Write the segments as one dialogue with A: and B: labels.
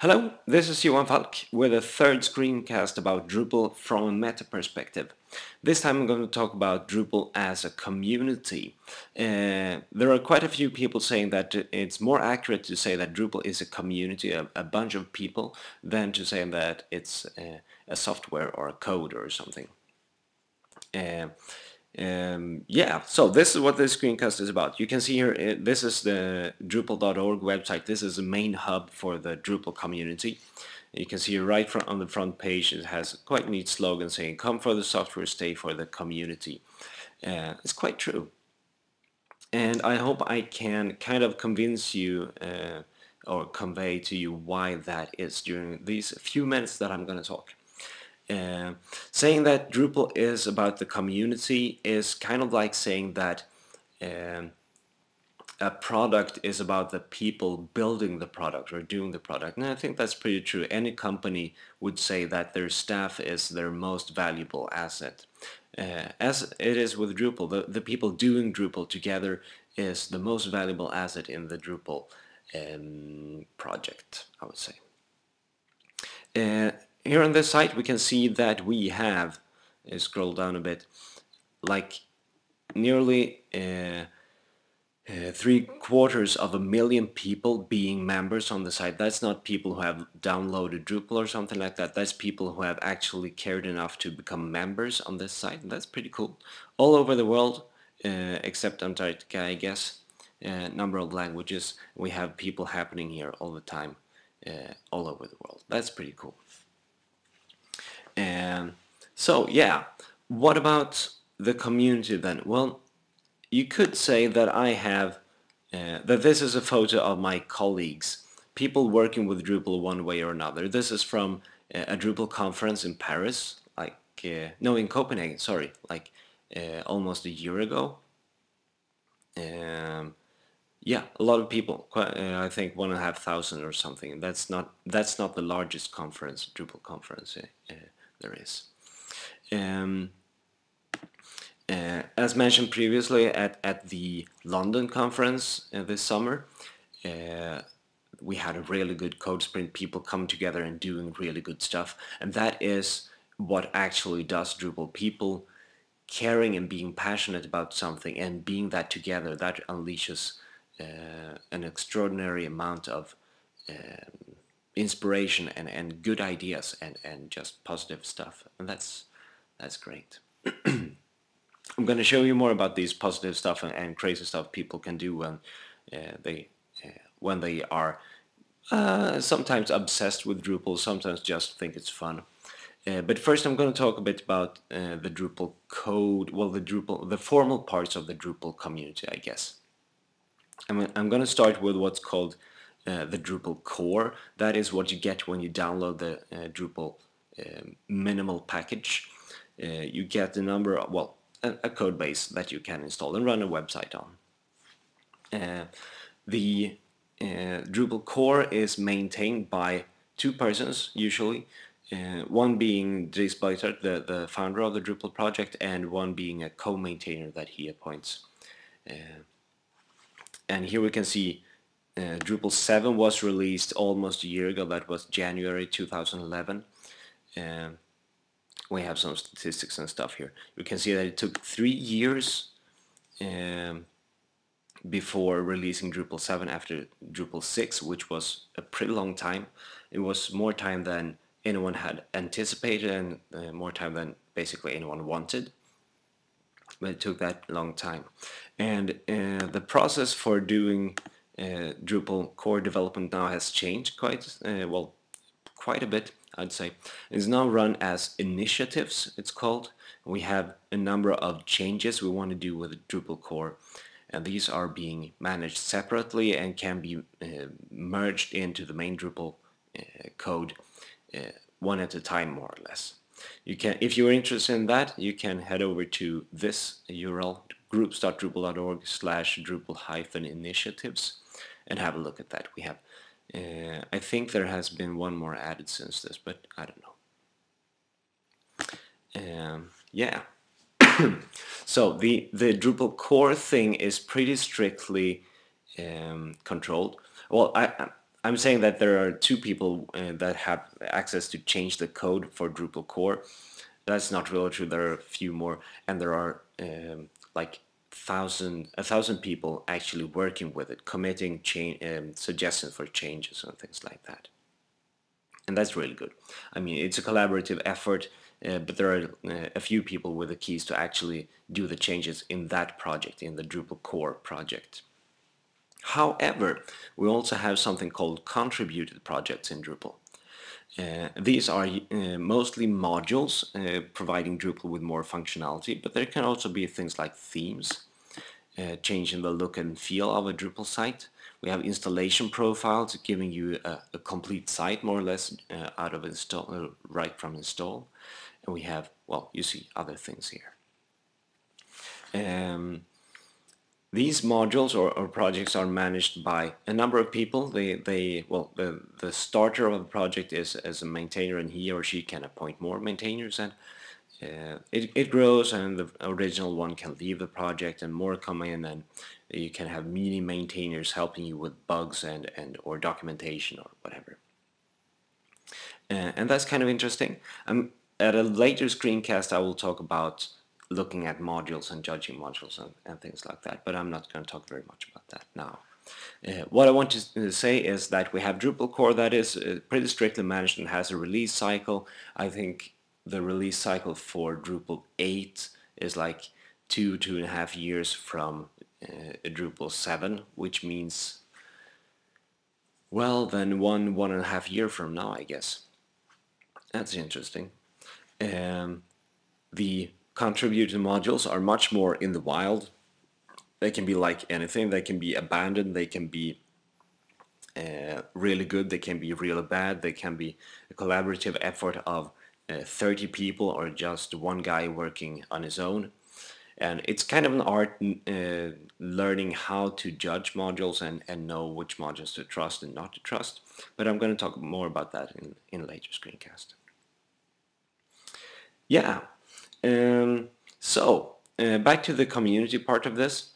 A: Hello, this is Johan Falk with a third screencast about Drupal from a meta perspective. This time I'm going to talk about Drupal as a community. There are quite a few people saying that it's more accurate to say that Drupal is a community, a bunch of people, than to say that it's a software or a code or something. Yeah, so this is what this screencast is about. You can see here, this is the Drupal.org website. This is the main hub for the Drupal community. You can see right on the front page, it has a quite neat slogan saying, "Come for the software, stay for the community." It's quite true. And I hope I can kind of convince you or convey to you why that is during these few minutes that I'm going to talk. Saying that Drupal is about the community is kind of like saying that a product is about the people building the product or doing the product. And I think that's pretty true. Any company would say that their staff is their most valuable asset. As it is with Drupal, the people doing Drupal together is the most valuable asset in the Drupal project, I would say. Here on this site we can see that we have, scroll down a bit, like nearly 750,000 people being members on the site. That's not people who have downloaded Drupal or something like that. That's people who have actually cared enough to become members on this site. And that's pretty cool. All over the world, except Antarctica, I guess. Number of languages. We have people happening here all the time, all over the world. That's pretty cool. So yeah, what about the community then? Well, you could say that I have that this is a photo of my colleagues, people working with Drupal one way or another. This is from a Drupal conference in Paris, like no, in Copenhagen, sorry, like almost a year ago. Yeah, a lot of people. Quite, I think 1,500 or something. That's not the largest conference, Drupal conference there is. As mentioned previously at the London conference this summer, we had a really good code sprint, people come together and doing really good stuff, and that is what actually does Drupal. People caring and being passionate about something and being that together, that unleashes an extraordinary amount of inspiration and good ideas and just positive stuff, and that's great. I'm going to show you more about these positive stuff and crazy stuff people can do when they are sometimes obsessed with Drupal, sometimes just think it's fun. But first, I'm going to talk a bit about the Drupal code. Well, the formal parts of the Drupal community, I guess. I'm going to start with what's called the Drupal Core. That is what you get when you download the Drupal minimal package. You get a number of, well, a code base that you can install and run a website on. The Drupal core is maintained by two persons usually, one being Dries Buitert, the founder of the Drupal project, and one being a co-maintainer that he appoints. And here we can see Drupal 7 was released almost a year ago. That was January 2011. We have some statistics and stuff here. You can see that it took 3 years before releasing Drupal 7 after Drupal 6, which was a pretty long time. It was more time than anyone had anticipated and more time than basically anyone wanted. But it took that long time. And the process for doing Drupal core development now has changed quite a bit, I'd say. It's now run as initiatives, it's called. We have a number of changes we want to do with Drupal core, and these are being managed separately and can be merged into the main Drupal code one at a time, more or less. You can, if you're interested in that, you can head over to this URL, groups.drupal.org/Drupal-initiatives, and have a look at that. We have I think there has been one more added since this, but I don't know. Yeah. So the Drupal core thing is pretty strictly controlled. Well, I'm saying that there are two people that have access to change the code for Drupal core. That's not really true. There are a few more, and there are like a thousand people actually working with it, committing suggestions for changes and things like that. And that's really good. I mean, it's a collaborative effort, but there are a few people with the keys to actually do the changes in that project, in the Drupal core project. However, we also have something called contributed projects in Drupal. These are mostly modules providing Drupal with more functionality, but there can also be things like themes, changing the look and feel of a Drupal site. We have installation profiles giving you a complete site more or less out of install, right from install. And we have, well, you see other things here. These modules or projects are managed by a number of people. The starter of a project is as a maintainer, and he or she can appoint more maintainers, and it grows, and the original one can leave the project and more come in, and you can have mini maintainers helping you with bugs and or documentation or whatever. And that's kind of interesting. At a later screencast, I will talk about looking at modules and judging modules and things like that, but I'm not going to talk very much about that now. What I want to say is that we have Drupal core that is pretty strictly managed and has a release cycle. I think the release cycle for Drupal 8 is like 2.5 years from Drupal 7, which means, well, then 1.5 year from now, I guess. That's interesting. The contributed modules are much more in the wild. They can be like anything. They can be abandoned. They can be really good. They can be really bad. They can be a collaborative effort of 30 people or just one guy working on his own. And it's kind of an art learning how to judge modules and know which modules to trust and not to trust. But I'm going to talk more about that in a later screencast. Yeah. Back to the community part of this.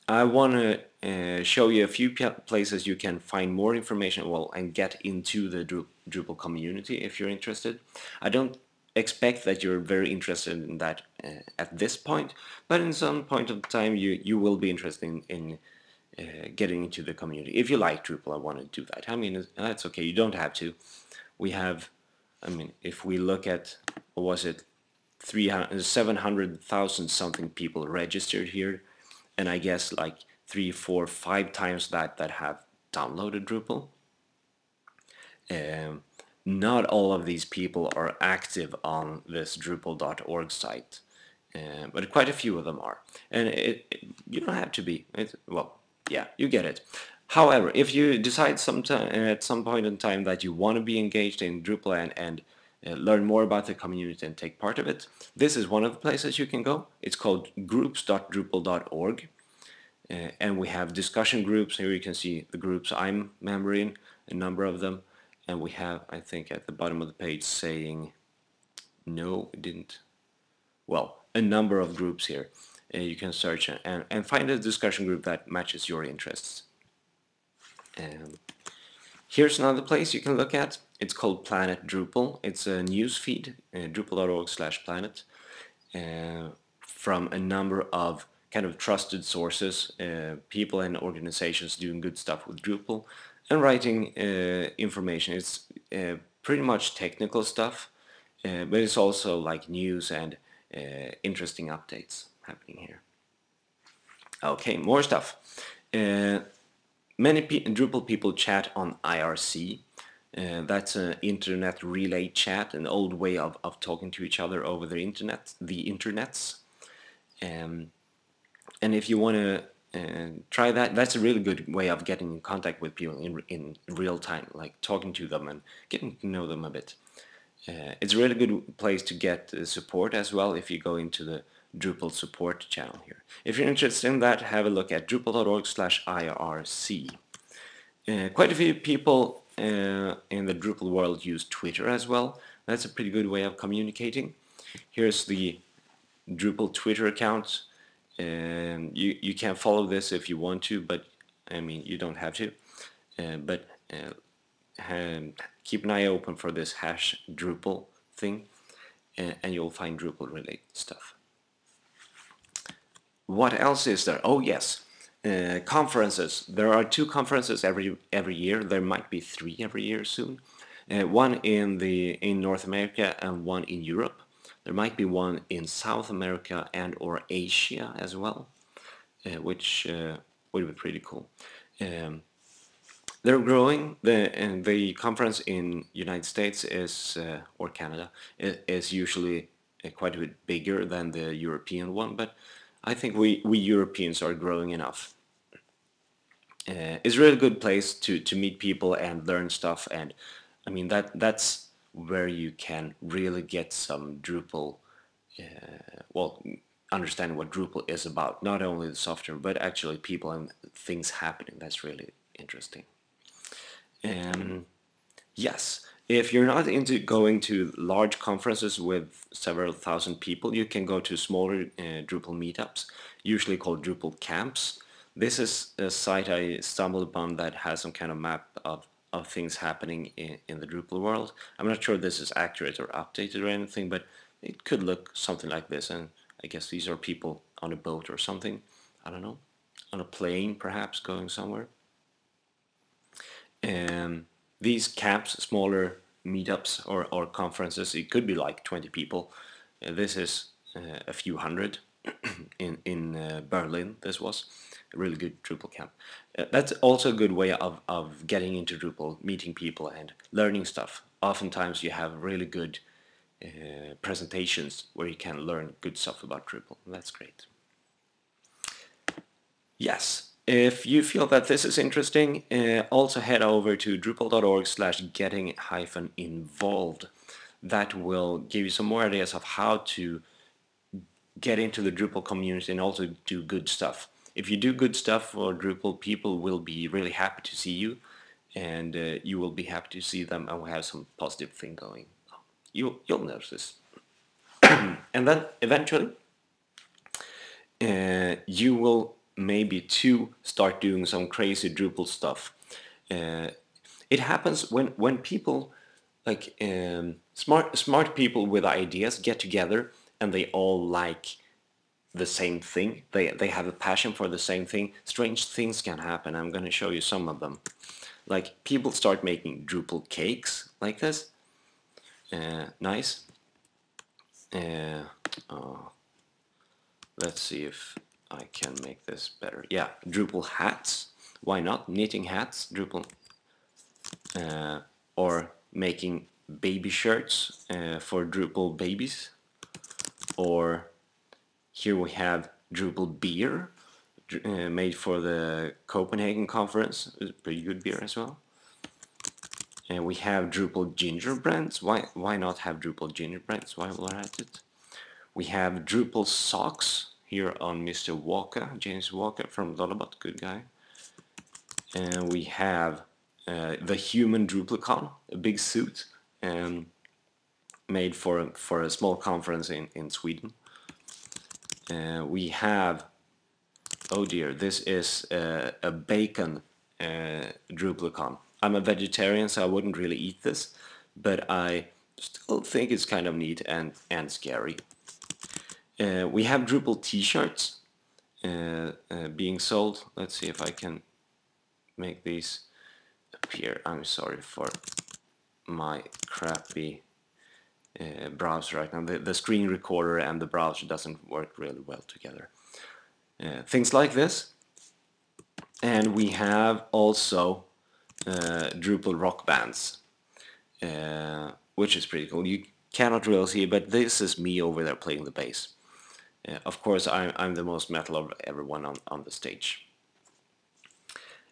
A: I want to show you a few places you can find more information, well, and get into the Drupal community if you're interested. I don't expect that you're very interested in that at this point, but in some point of time you will be interested in getting into the community. If you like Drupal, I want to do that. I mean, that's okay. You don't have to. We have, I mean, if we look at, what was it, 700,000 something people registered here, and I guess like 3, 4, 5 times that have downloaded Drupal. Not all of these people are active on this Drupal.org site, but quite a few of them are. And you don't have to be. Well, yeah, you get it. However, if you decide at some point in time that you want to be engaged in Drupal and learn more about the community and take part of it, this is one of the places you can go. It's called groups.drupal.org. And we have discussion groups. Here you can see the groups I'm member in, a number of them. And we have, I think, at the bottom of the page saying, no, it didn't. Well, a number of groups here. You can search and find a discussion group that matches your interests. Here's another place you can look at. It's called Planet Drupal. It's a news feed, drupal.org/planet, from a number of kind of trusted sources, people and organizations doing good stuff with Drupal and writing information. It's pretty much technical stuff, but it's also like news and interesting updates happening here. Okay, more stuff. Many Drupal people chat on IRC. That's an internet relay chat, an old way of talking to each other over the internets. And if you want to try that, that's a really good way of getting in contact with people in real time, like talking to them and getting to know them a bit. It's a really good place to get support as well if you go into the Drupal Support channel here. If you're interested in that, have a look at drupal.org/IRC. Quite a few people in the Drupal world use Twitter as well. That's a pretty good way of communicating. Here's the Drupal Twitter account. You can follow this if you want to, but I mean, you don't have to. But keep an eye open for this hash Drupal thing, and you'll find Drupal related stuff. What else is there? Oh yes, conferences. There are 2 conferences every year. There might be 3 every year soon. One in North America and one in Europe. There might be one in South America and or Asia as well, which would be pretty cool. Um, they're growing. The conference in United States is or Canada is usually quite a bit bigger than the European one, but I think we Europeans are growing enough. It's a really good place to meet people and learn stuff, and I mean that's where you can really get some Drupal, well, understand what Drupal is about, not only the software but actually people and things happening. That's really interesting. Yes, if you're not into going to large conferences with several thousand people, you can go to smaller Drupal meetups, usually called Drupal Camps. This is a site I stumbled upon that has some kind of map of things happening in the Drupal world. I'm not sure this is accurate or updated or anything, but it could look something like this. And I guess these are people on a boat or something. I don't know, on a plane perhaps going somewhere. These camps, smaller meetups or conferences, it could be like 20 people. This is a few hundred in Berlin. This was a really good Drupal camp. That's also a good way of getting into Drupal, meeting people and learning stuff. Oftentimes you have really good presentations where you can learn good stuff about Drupal. That's great. Yes, if you feel that this is interesting, also head over to drupal.org/getting-involved. That will give you some more ideas of how to get into the Drupal community and also do good stuff. If you do good stuff for Drupal, people will be really happy to see you, and you will be happy to see them, and we'll have some positive thing going. You'll notice this. And then eventually you will maybe too start doing some crazy Drupal stuff. It happens when people like smart people with ideas get together and they all like the same thing. They have a passion for the same thing. Strange things can happen. I'm going to show you some of them. Like people start making Drupal cakes like this. Nice. Oh, let's see if I can make this better. Yeah, Drupal hats. Why not? Knitting hats, Drupal. Or making baby shirts for Drupal babies. Or here we have Drupal beer made for the Copenhagen conference. It's pretty good beer as well. And we have Drupal gingerbreads. Why not have Drupal gingerbreads while we're at it? We have Drupal socks here on Mr. Walker, James Walker from Lullabot, good guy. And we have the human Drupalcon, a big suit made for a small conference in Sweden. We have, oh dear, this is a bacon Drupalcon. I'm a vegetarian, so I wouldn't really eat this, but I still think it's kind of neat and scary. We have Drupal t-shirts being sold. Let's see if I can make these appear. I'm sorry for my crappy browser right now. The screen recorder and the browser doesn't work really well together. Things like this. And we have also Drupal rock bands, which is pretty cool. You cannot really see it, but this is me over there playing the bass. Of course, I'm the most metal of everyone on the stage.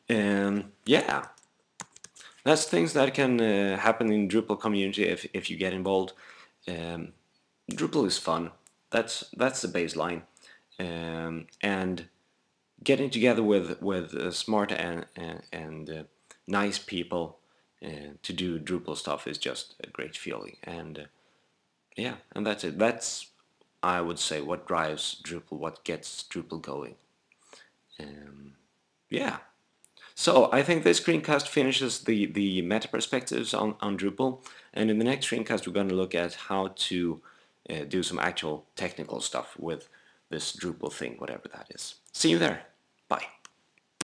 A: Yeah, that's things that can happen in Drupal community if you get involved. Drupal is fun. That's the baseline, and getting together with smart and nice people to do Drupal stuff is just a great feeling. And yeah, and that's it. That's, I would say, what drives Drupal, what gets Drupal going. Yeah. So I think this screencast finishes the meta perspectives on Drupal, and in the next screencast we're going to look at how to do some actual technical stuff with this Drupal thing, whatever that is. See you there. Bye.